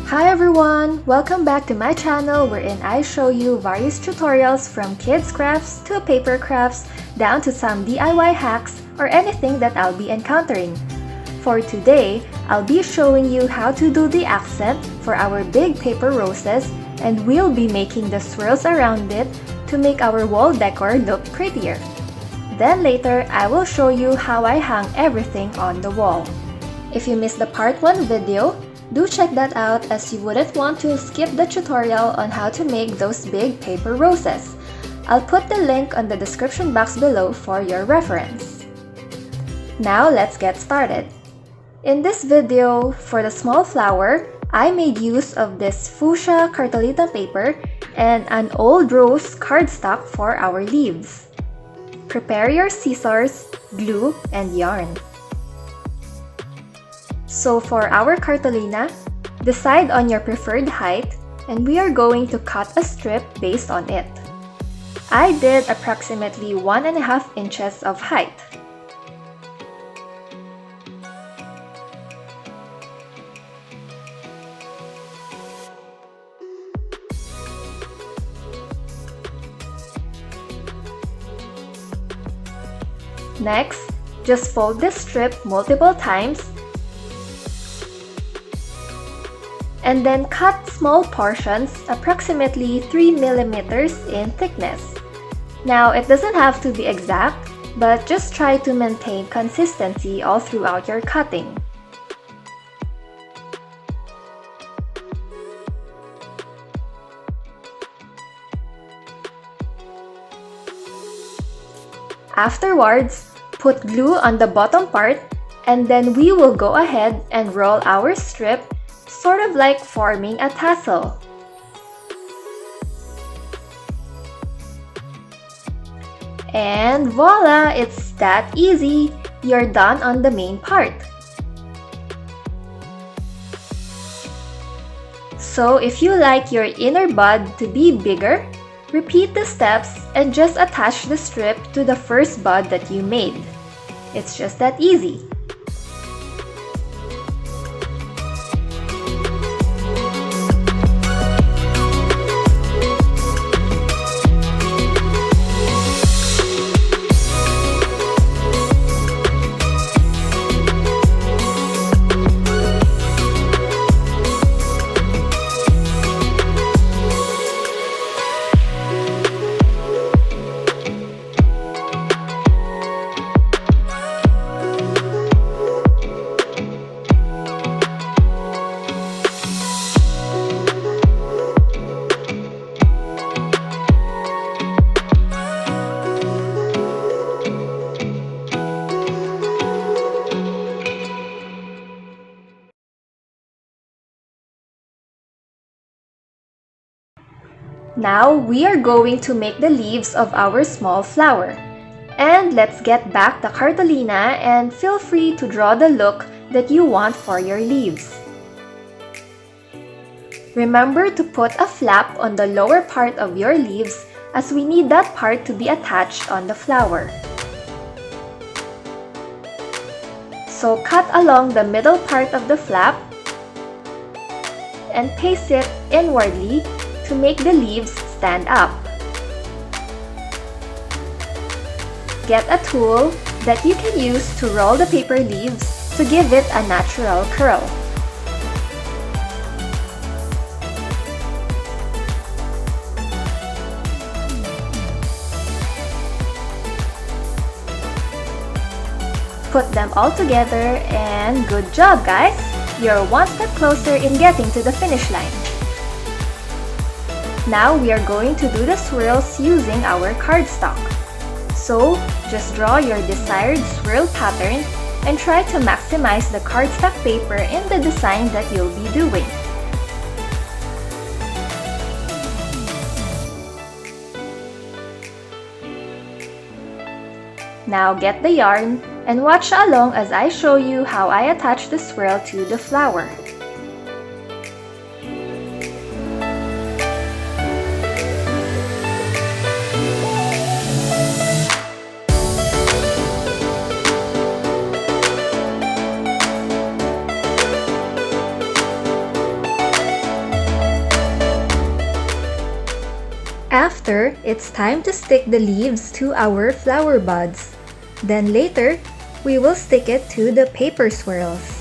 Hi everyone! Welcome back to my channel wherein I show you various tutorials from kids crafts to paper crafts down to some DIY hacks or anything that I'll be encountering. For today, I'll be showing you how to do the accent for our big paper roses, and we'll be making the swirls around it to make our wall decor look prettier. Then later, I will show you how I hang everything on the wall. If you missed the part 1 video, do check that out as you wouldn't want to skip the tutorial on how to make those big paper roses. I'll put the link on the description box below for your reference. Now let's get started. In this video, for the small flower, I made use of this fuchsia cartolina paper and an old rose cardstock for our leaves. Prepare your scissors, glue, and yarn. So for our cartolina, decide on your preferred height and we are going to cut a strip based on it. I did approximately 1.5 inches of height. Next, just fold this strip multiple times and then cut small portions approximately 3 millimeters in thickness. Now, it doesn't have to be exact, but just try to maintain consistency all throughout your cutting. Afterwards, put glue on the bottom part and then we will go ahead and roll our strip, sort of like forming a tassel. And voila! It's that easy! You're done on the main part. So if you like your inner bud to be bigger, repeat the steps and just attach the strip to the first bud that you made. It's just that easy. Now we are going to make the leaves of our small flower. And let's get back the cartolina and feel free to draw the look that you want for your leaves. Remember to put a flap on the lower part of your leaves as we need that part to be attached on the flower. So cut along the middle part of the flap and paste it inwardly to make the leaves stand up. Get a tool that you can use to roll the paper leaves to give it a natural curl. Put them all together and good job, guys! You're one step closer in getting to the finish line. Now we are going to do the swirls using our cardstock. So, just draw your desired swirl pattern and try to maximize the cardstock paper in the design that you'll be doing. Now get the yarn and watch along as I show you how I attach the swirl to the flower. After, it's time to stick the leaves to our flower buds. Then later, we will stick it to the paper swirls.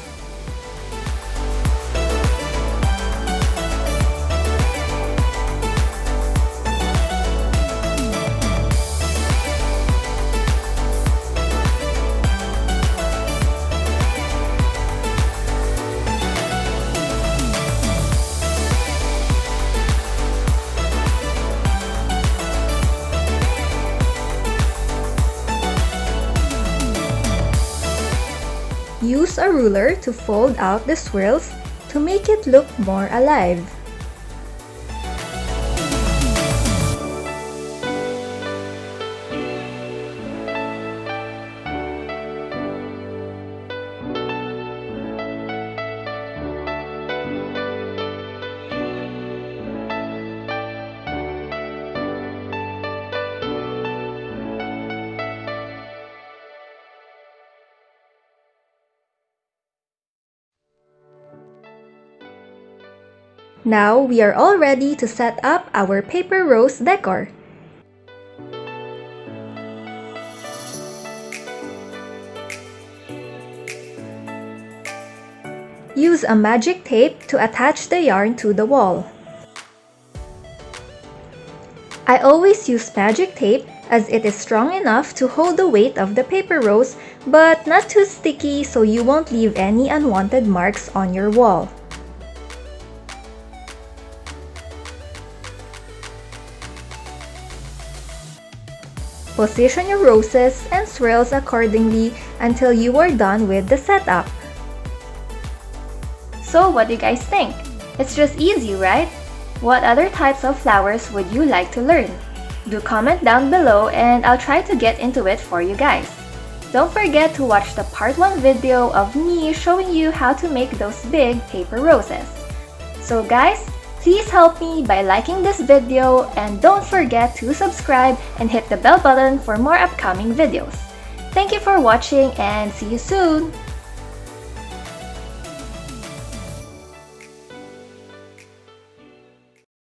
Use a ruler to fold out the swirls to make it look more alive. Now we are all ready to set up our paper rose decor. Use a magic tape to attach the yarn to the wall. I always use magic tape as it is strong enough to hold the weight of the paper rose but not too sticky so you won't leave any unwanted marks on your wall. Position your roses and swirls accordingly until you are done with the setup. So what do you guys think? It's just easy, right? What other types of flowers would you like to learn? Do comment down below and I'll try to get into it for you guys. Don't forget to watch the part 1 video of me showing you how to make those big paper roses. So guys, please help me by liking this video and don't forget to subscribe and hit the bell button for more upcoming videos. Thank you for watching and see you soon!